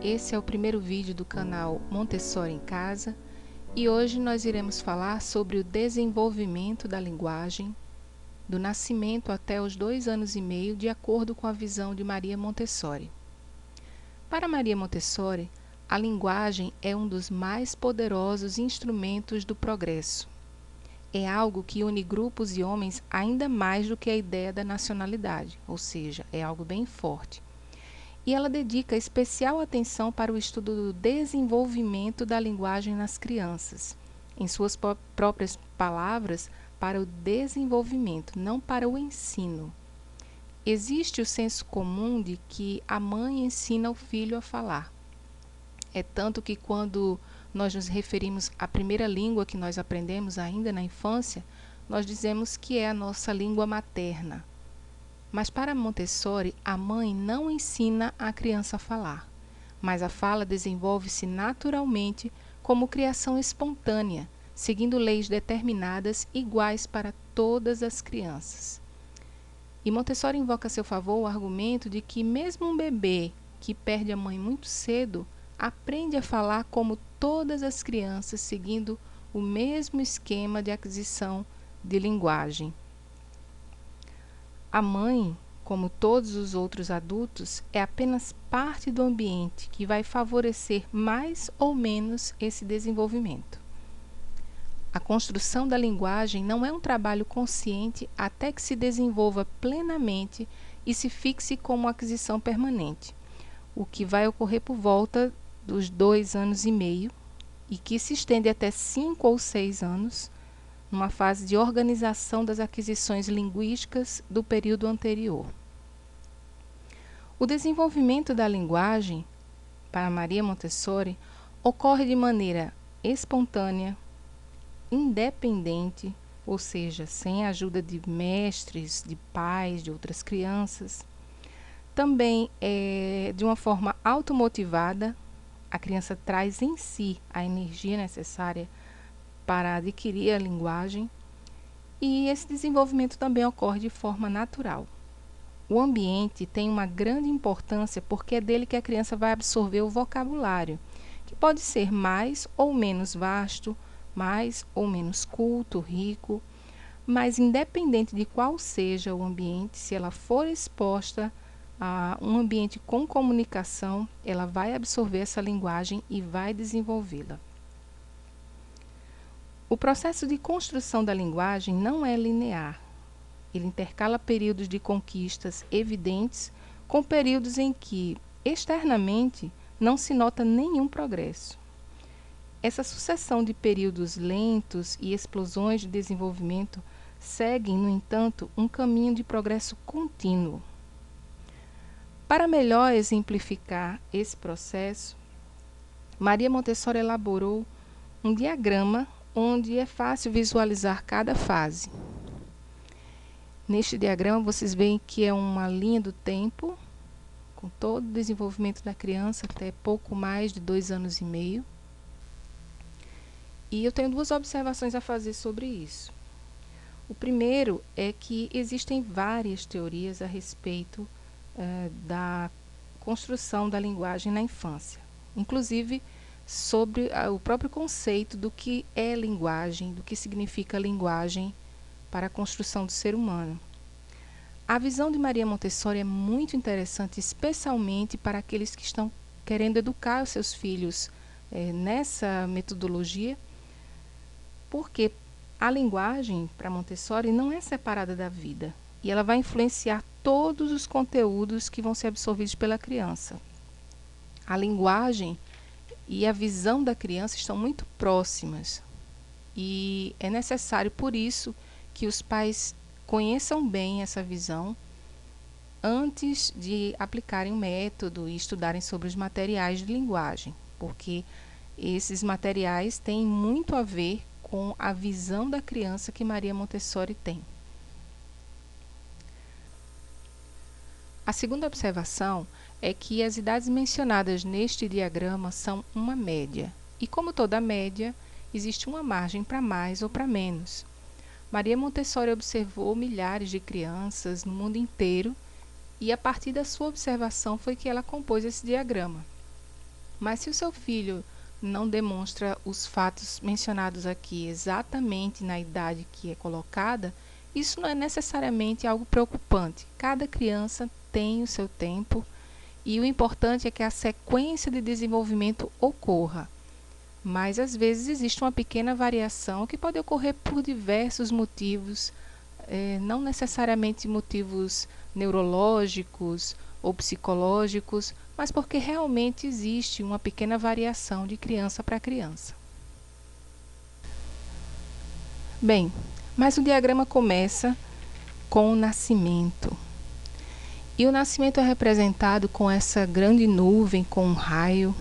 esse é o primeiro vídeo do canal Montessori em Casa e hoje nós iremos falar sobre o desenvolvimento da linguagem do nascimento até os 2 anos e meio, de acordo com a visão de Maria Montessori. Para Maria Montessori, a linguagem é um dos mais poderosos instrumentos do progresso. É algo que une grupos e homens ainda mais do que a ideia da nacionalidade, ou seja, é algo bem forte. E ela dedica especial atenção para o estudo do desenvolvimento da linguagem nas crianças. Em suas próprias palavras, para o desenvolvimento, não para o ensino. Existe o senso comum de que a mãe ensina o filho a falar. É tanto que quando nós nos referimos à primeira língua que nós aprendemos ainda na infância, nós dizemos que é a nossa língua materna. Mas para Montessori, a mãe não ensina a criança a falar, mas a fala desenvolve-se naturalmente como criação espontânea, seguindo leis determinadas iguais para todas as crianças. E Montessori invoca a seu favor o argumento de que mesmo um bebê que perde a mãe muito cedo aprende a falar como todas as crianças, seguindo o mesmo esquema de aquisição de linguagem. A mãe, como todos os outros adultos, é apenas parte do ambiente que vai favorecer mais ou menos esse desenvolvimento. A construção da linguagem não é um trabalho consciente até que se desenvolva plenamente e se fixe como aquisição permanente, o que vai ocorrer por volta dos 2 anos e meio e que se estende até 5 ou 6 anos, numa fase de organização das aquisições linguísticas do período anterior. O desenvolvimento da linguagem, para Maria Montessori, ocorre de maneira espontânea, independente, ou seja, sem a ajuda de mestres, de pais, de outras crianças. Também de uma forma automotivada, a criança traz em si a energia necessária para adquirir a linguagem, e esse desenvolvimento também ocorre de forma natural. O ambiente tem uma grande importância porque é dele que a criança vai absorver o vocabulário, que pode ser mais ou menos vasto, mais ou menos culto, rico, mas independente de qual seja o ambiente, se ela for exposta a um ambiente com comunicação, ela vai absorver essa linguagem e vai desenvolvê-la. O processo de construção da linguagem não é linear. Ele intercala períodos de conquistas evidentes com períodos em que, externamente, não se nota nenhum progresso. Essa sucessão de períodos lentos e explosões de desenvolvimento seguem, no entanto, um caminho de progresso contínuo. Para melhor exemplificar esse processo, Maria Montessori elaborou um diagrama onde é fácil visualizar cada fase. Neste diagrama vocês veem que é uma linha do tempo, com todo o desenvolvimento da criança até pouco mais de 2 anos e meio. E eu tenho 2 observações a fazer sobre isso. O primeiro é que existem várias teorias a respeito da construção da linguagem na infância, inclusive sobre o próprio conceito do que é linguagem, do que significa linguagem para a construção do ser humano. A visão de Maria Montessori é muito interessante, especialmente para aqueles que estão querendo educar os seus filhos nessa metodologia, porque a linguagem para Montessori não é separada da vida e ela vai influenciar todos os conteúdos que vão ser absorvidos pela criança. A linguagem e a visão da criança estão muito próximas e é necessário, por isso, que os pais conheçam bem essa visão antes de aplicarem o método e estudarem sobre os materiais de linguagem, porque esses materiais têm muito a ver com a visão da criança que Maria Montessori tem. A segunda observação é que as idades mencionadas neste diagrama são uma média, e como toda média, existe uma margem para mais ou para menos. Maria Montessori observou milhares de crianças no mundo inteiro e a partir da sua observação foi que ela compôs esse diagrama. Mas se o seu filho não demonstra os fatos mencionados aqui exatamente na idade que é colocada, isso não é necessariamente algo preocupante. Cada criança tem o seu tempo e o importante é que a sequência de desenvolvimento ocorra. Mas às vezes existe uma pequena variação que pode ocorrer por diversos motivos, não necessariamente motivos neurológicos ou psicológicos, mas porque realmente existe uma pequena variação de criança para criança. Bem, mas o diagrama começa com o nascimento. E o nascimento é representado com essa grande nuvem, com um raio,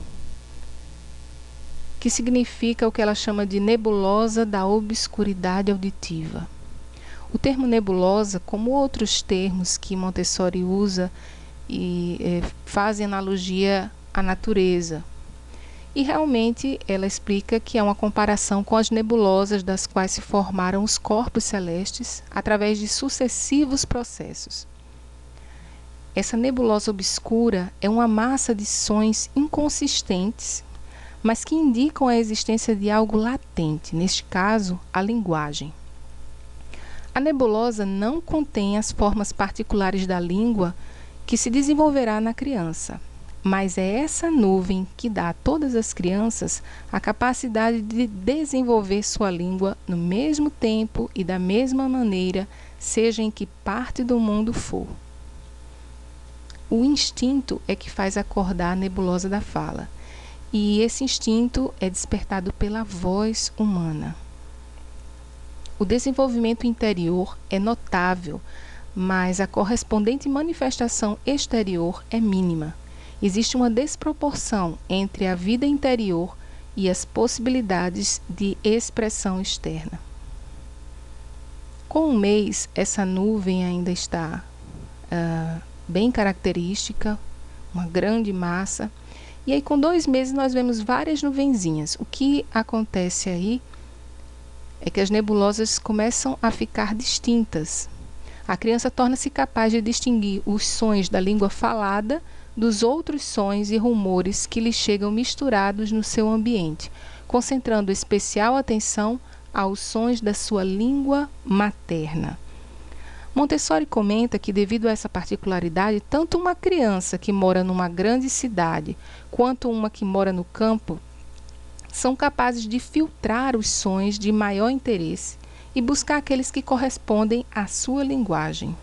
que significa o que ela chama de nebulosa da obscuridade auditiva. O termo nebulosa, como outros termos que Montessori usa, fazem analogia à natureza. E realmente ela explica que é uma comparação com as nebulosas das quais se formaram os corpos celestes através de sucessivos processos. Essa nebulosa obscura é uma massa de sons inconsistentes, mas que indicam a existência de algo latente, neste caso, a linguagem. A nebulosa não contém as formas particulares da língua que se desenvolverá na criança, mas é essa nuvem que dá a todas as crianças a capacidade de desenvolver sua língua no mesmo tempo e da mesma maneira, seja em que parte do mundo for. O instinto é que faz acordar a nebulosa da fala, e esse instinto é despertado pela voz humana. O desenvolvimento interior é notável, mas a correspondente manifestação exterior é mínima. Existe uma desproporção entre a vida interior e as possibilidades de expressão externa. Com um mês, essa nuvem ainda está bem característica, uma grande massa. E aí, com 2 meses, nós vemos várias nuvenzinhas. O que acontece aí é que as nebulosas começam a ficar distintas. A criança torna-se capaz de distinguir os sons da língua falada dos outros sons e rumores que lhe chegam misturados no seu ambiente, concentrando especial atenção aos sons da sua língua materna. Montessori comenta que, devido a essa particularidade, tanto uma criança que mora numa grande cidade quanto uma que mora no campo são capazes de filtrar os sons de maior interesse e buscar aqueles que correspondem à sua linguagem.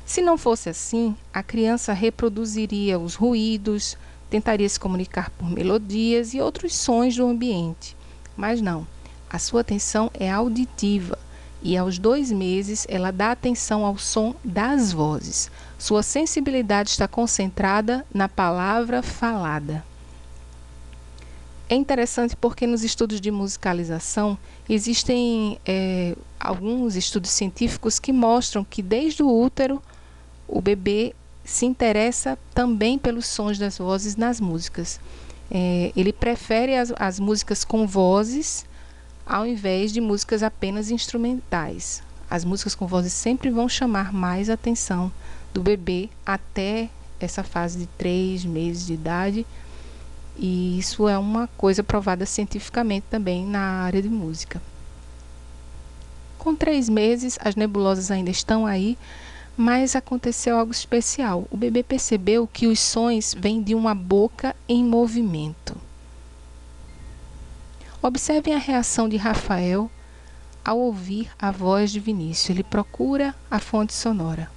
Se não fosse assim, a criança reproduziria os ruídos, tentaria se comunicar por melodias e outros sons do ambiente. Mas não, a sua atenção é auditiva. E aos 2 meses, ela dá atenção ao som das vozes. Sua sensibilidade está concentrada na palavra falada. É interessante porque nos estudos de musicalização existem alguns estudos científicos que mostram que desde o útero o bebê se interessa também pelos sons das vozes nas músicas. Ele prefere as músicas com vozes ao invés de músicas apenas instrumentais. As músicas com vozes sempre vão chamar mais a atenção do bebê até essa fase de 3 meses de idade, e isso é uma coisa provada cientificamente também na área de música. Com 3 meses, as nebulosas ainda estão aí, mas aconteceu algo especial. O bebê percebeu que os sons vêm de uma boca em movimento. Observem a reação de Rafael ao ouvir a voz de Vinícius. Ele procura a fonte sonora.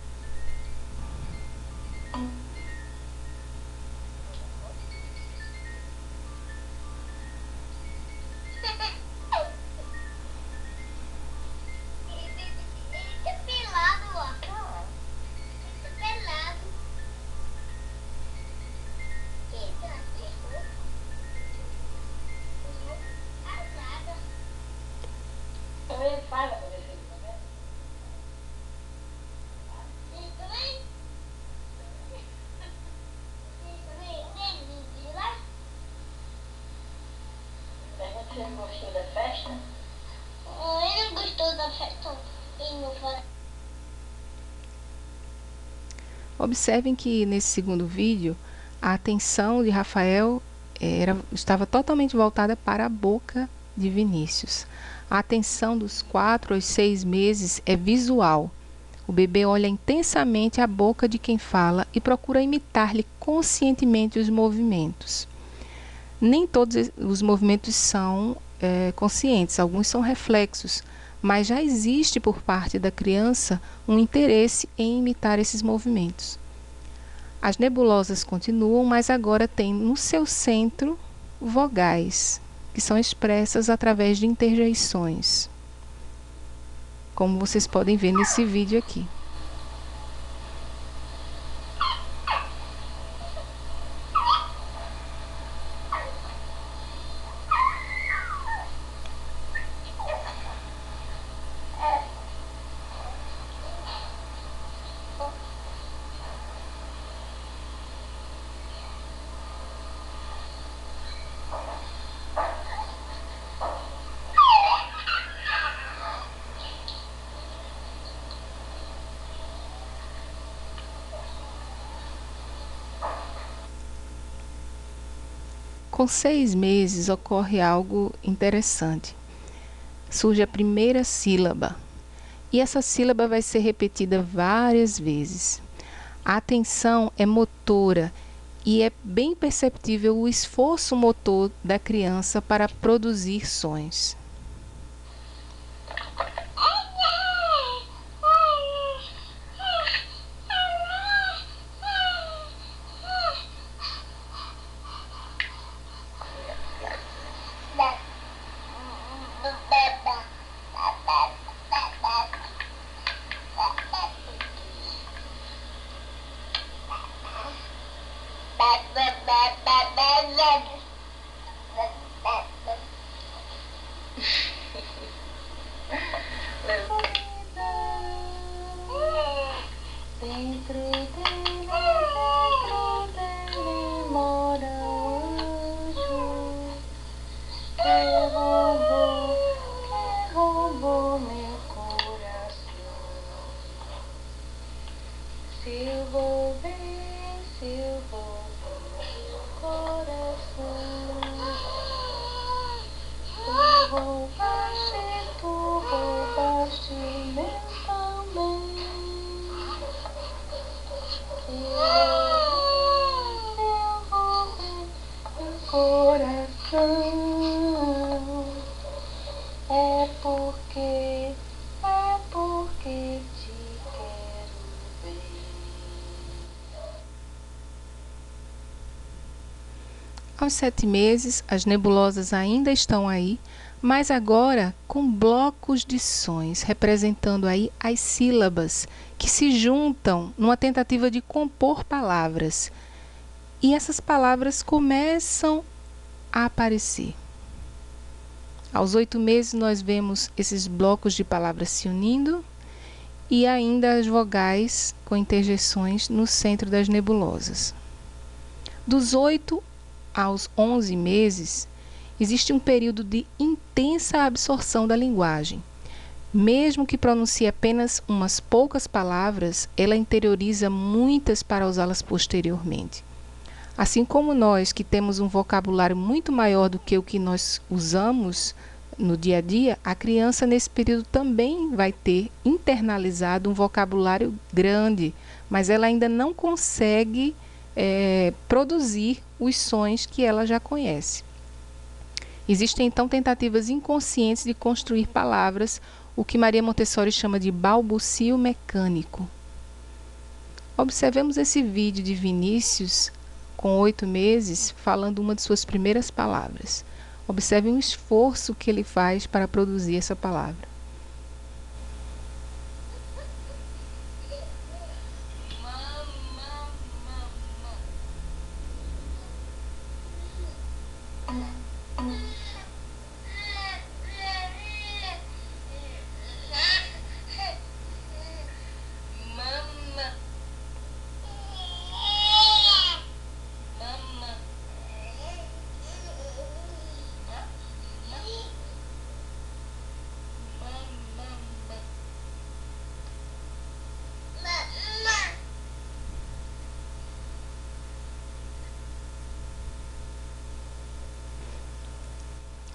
Você gostou da festa? Ele não gostou da festa. Ele não foi. Observem que nesse segundo vídeo a atenção de Rafael estava totalmente voltada para a boca de Vinícius. A atenção dos 4 aos 6 meses é visual. O bebê olha intensamente a boca de quem fala e procura imitar-lhe conscientemente os movimentos. Nem todos os movimentos são conscientes, alguns são reflexos, mas já existe por parte da criança um interesse em imitar esses movimentos. As nebulosas continuam, mas agora tem no seu centro vogais, que são expressas através de interjeições, como vocês podem ver nesse vídeo aqui. Com 6 meses ocorre algo interessante. Surge a primeira sílaba e essa sílaba vai ser repetida várias vezes. A atenção é motora e é bem perceptível o esforço motor da criança para produzir sons. Aos 7 meses, as nebulosas ainda estão aí, mas agora com blocos de sons, representando aí as sílabas que se juntam numa tentativa de compor palavras. E essas palavras começam a aparecer. Aos 8 meses, nós vemos esses blocos de palavras se unindo e ainda as vogais com interjeições no centro das nebulosas. Dos 8 aos 11 meses, existe um período de intensa absorção da linguagem. Mesmo que pronuncie apenas umas poucas palavras, ela interioriza muitas para usá-las posteriormente. Assim como nós, que temos um vocabulário muito maior do que o que nós usamos no dia a dia, a criança nesse período também vai ter internalizado um vocabulário grande, mas ela ainda não consegue produzir os sons que ela já conhece. Existem então tentativas inconscientes de construir palavras, o que Maria Montessori chama de balbucio mecânico. Observemos esse vídeo de Vinícius, com 8 meses, falando uma de suas primeiras palavras. Observe o esforço que ele faz para produzir essa palavra.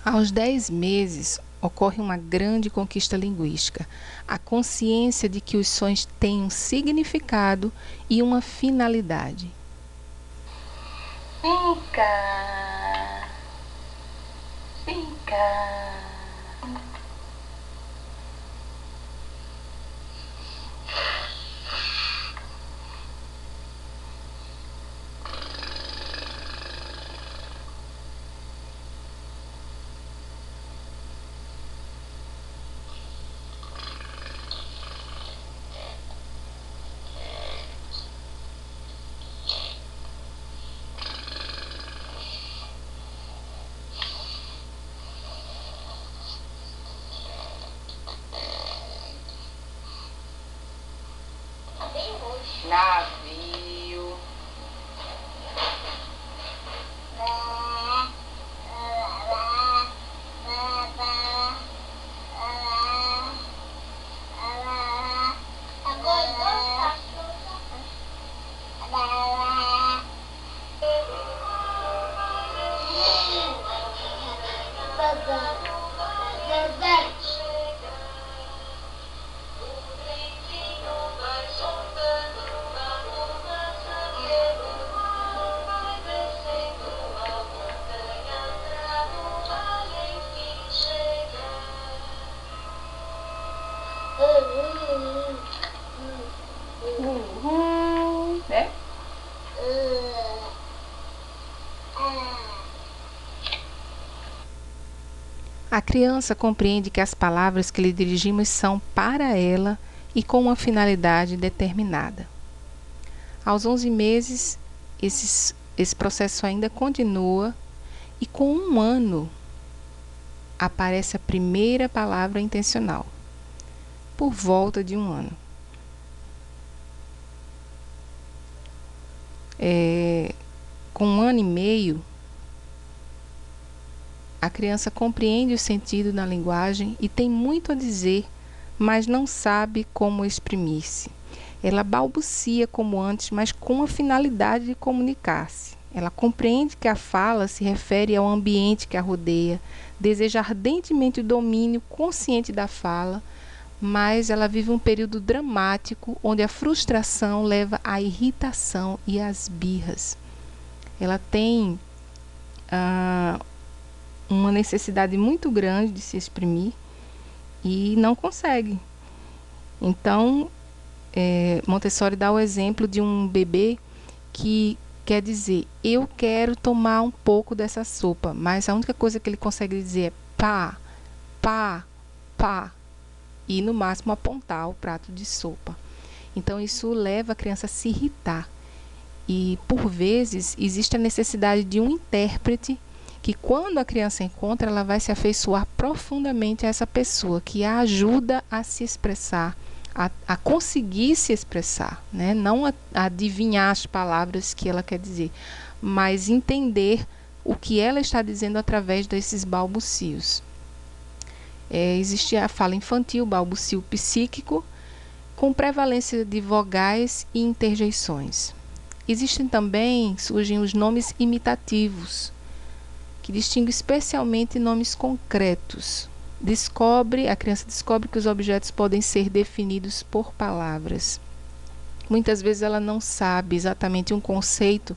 Aos 10 meses, ocorre uma grande conquista linguística, a consciência de que os sons têm um significado e uma finalidade. Fica, fica. Navio. Né? A criança compreende que as palavras que lhe dirigimos são para ela e com uma finalidade determinada. Aos 11 meses, esse processo ainda continua e com 1 ano aparece a primeira palavra intencional, por volta de 1 ano. Com 1 ano e meio, a criança compreende o sentido da linguagem e tem muito a dizer, mas não sabe como exprimir-se. Ela balbucia como antes, mas com a finalidade de comunicar-se. Ela compreende que a fala se refere ao ambiente que a rodeia, deseja ardentemente o domínio consciente da fala, mas ela vive um período dramático onde a frustração leva à irritação e às birras. Ela tem uma necessidade muito grande de se exprimir e não consegue. Então, Montessori dá o exemplo de um bebê que quer dizer, eu quero tomar um pouco dessa sopa, mas a única coisa que ele consegue dizer é pá, pá, pá, e no máximo apontar o prato de sopa. Então isso leva a criança a se irritar. E por vezes existe a necessidade de um intérprete que quando a criança encontra, ela vai se afeiçoar profundamente a essa pessoa que a ajuda a se expressar, a conseguir se expressar, né? Não a adivinhar as palavras que ela quer dizer, mas entender o que ela está dizendo através desses balbucios. Existe a fala infantil, balbucio psíquico, com prevalência de vogais e interjeições. Surgem os nomes imitativos, que distinguem especialmente nomes concretos. A criança descobre que os objetos podem ser definidos por palavras. Muitas vezes ela não sabe exatamente um conceito,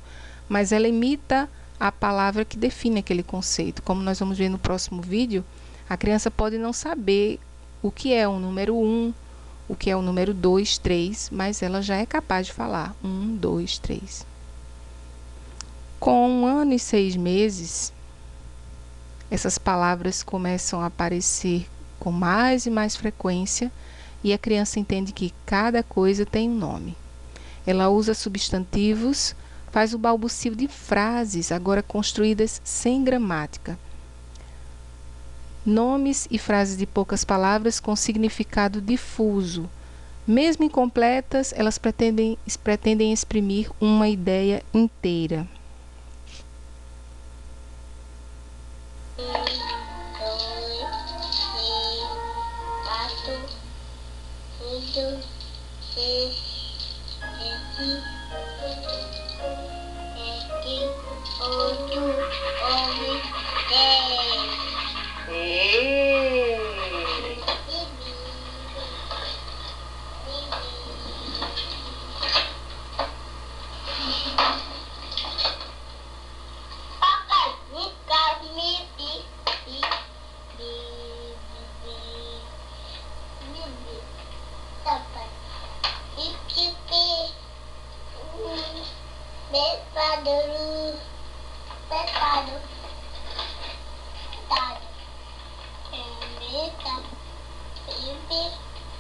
mas ela imita a palavra que define aquele conceito. Como nós vamos ver no próximo vídeo, a criança pode não saber o que é o número 1, o que é o número 2, 3, mas ela já é capaz de falar 1, 2, 3. Com 1 ano e 6 meses, essas palavras começam a aparecer com mais e mais frequência e a criança entende que cada coisa tem um nome. Ela usa substantivos, faz o balbucio de frases agora construídas sem gramática. Nomes e frases de poucas palavras com significado difuso. Mesmo incompletas, elas pretendem exprimir uma ideia inteira.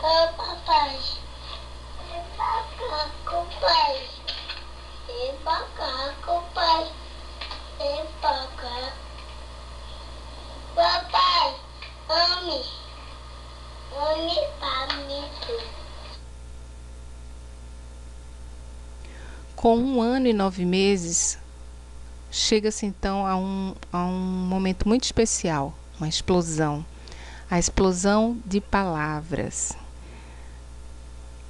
Ô, papai. Macaco, pai. E macaco, pai. E macaco. Papai, ame. Ame para mim. Com 1 ano e 9 meses, chega-se então a um momento muito especial, uma explosão. A explosão de palavras.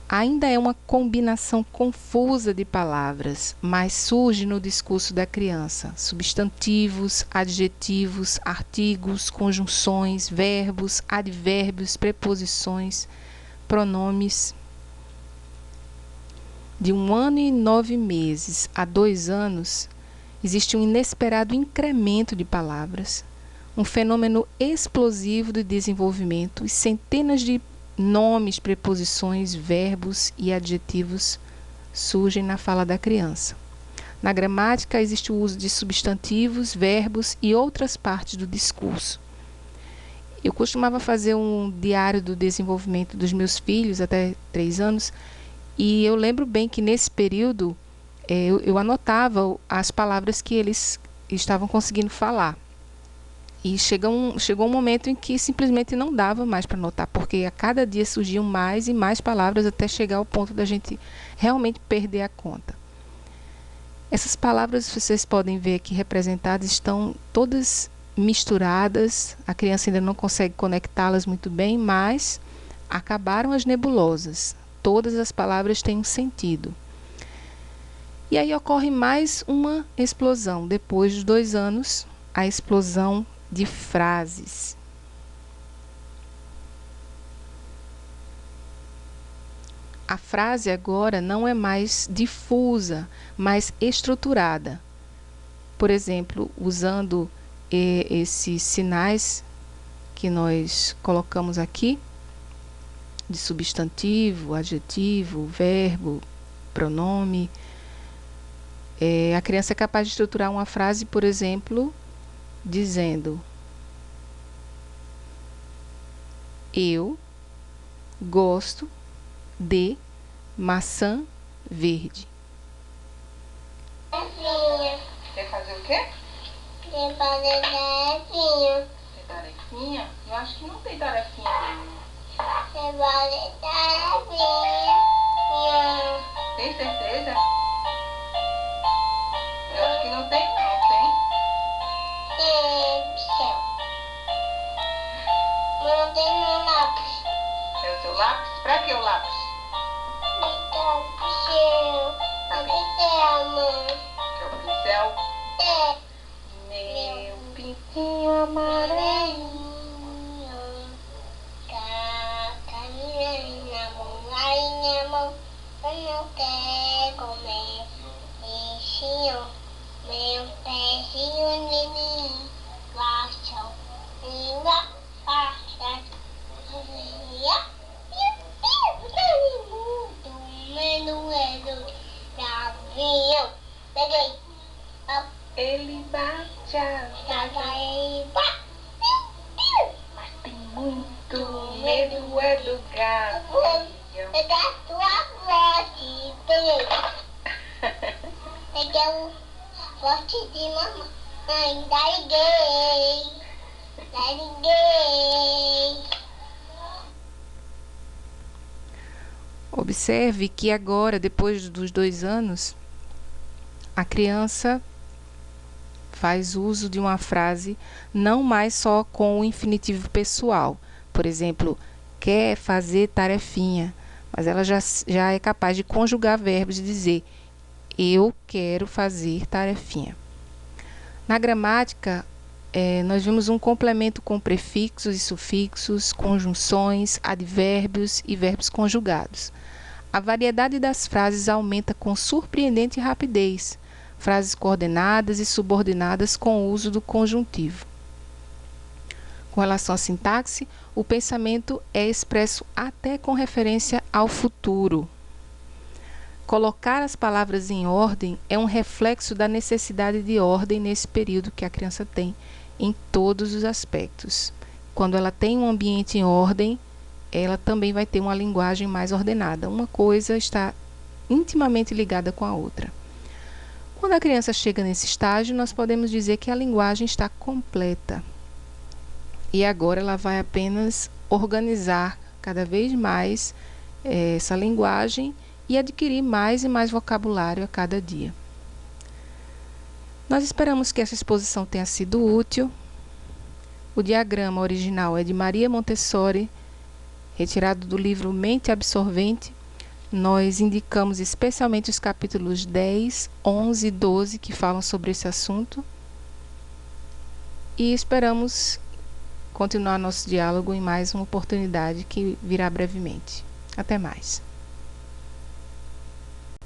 Ainda é uma combinação confusa de palavras, mas surge no discurso da criança substantivos, adjetivos, artigos, conjunções, verbos, advérbios, preposições, pronomes. De 1 ano e 9 meses a 2 anos, existe um inesperado incremento de palavras, um fenômeno explosivo de desenvolvimento e centenas de nomes, preposições, verbos e adjetivos surgem na fala da criança. Na gramática, existe o uso de substantivos, verbos e outras partes do discurso. Eu costumava fazer um diário do desenvolvimento dos meus filhos até 3 anos, e eu lembro bem que nesse período eu anotava as palavras que eles estavam conseguindo falar. E chegou um momento em que simplesmente não dava mais para anotar, porque a cada dia surgiam mais e mais palavras até chegar ao ponto da gente realmente perder a conta. Essas palavras, vocês podem ver aqui representadas, estão todas misturadas, a criança ainda não consegue conectá-las muito bem, mas acabaram as nebulosas. Todas as palavras têm um sentido. E aí ocorre mais uma explosão. Depois dos 2 anos, a explosão de frases. A frase agora não é mais difusa, mas estruturada. Por exemplo, usando esses sinais que nós colocamos aqui, de substantivo, adjetivo, verbo, pronome, a criança é capaz de estruturar uma frase, por exemplo, dizendo: eu gosto de maçã verde. Quer fazer o quê? Quer fazer tarefinha. Tem tarefinha? Eu acho que não tem tarefinha ali. Quer fazer tarefinha. Tem certeza? Eu acho que não tem, não tem? Céu. Não tem no lápis. É o seu lápis? Pra que o lápis? Então, céu. A pincel, mãe. Que é o pincel? É. Meu pintinho amarelo. Caminhando na mão, aí na mão, eu não quero comer. Peixinho, meu peixinho de mim, gosto, língua, faixa, avião, peguei, Ele bate a mas tem muito medo é do gato. pegar tua voz, peguei. Peguei o forte de mamãe, larguei. Observe que agora, depois dos 2 anos, a criança faz uso de uma frase não mais só com o infinitivo pessoal. Por exemplo, quer fazer tarefinha, mas ela já é capaz de conjugar verbos e dizer: eu quero fazer tarefinha. Na gramática, nós vimos um complemento com prefixos e sufixos, conjunções, advérbios e verbos conjugados. A variedade das frases aumenta com surpreendente rapidez. Frases coordenadas e subordinadas com o uso do conjuntivo. Com relação à sintaxe, o pensamento é expresso até com referência ao futuro. Colocar as palavras em ordem é um reflexo da necessidade de ordem nesse período que a criança tem em todos os aspectos. Quando ela tem um ambiente em ordem, ela também vai ter uma linguagem mais ordenada. Uma coisa está intimamente ligada com a outra. Quando a criança chega nesse estágio, nós podemos dizer que a linguagem está completa. E agora ela vai apenas organizar cada vez mais essa linguagem e adquirir mais e mais vocabulário a cada dia. Nós esperamos que essa exposição tenha sido útil. O diagrama original é de Maria Montessori, retirado do livro Mente Absorvente. Nós indicamos especialmente os capítulos 10, 11 e 12 que falam sobre esse assunto. E esperamos continuar nosso diálogo em mais uma oportunidade que virá brevemente. Até mais.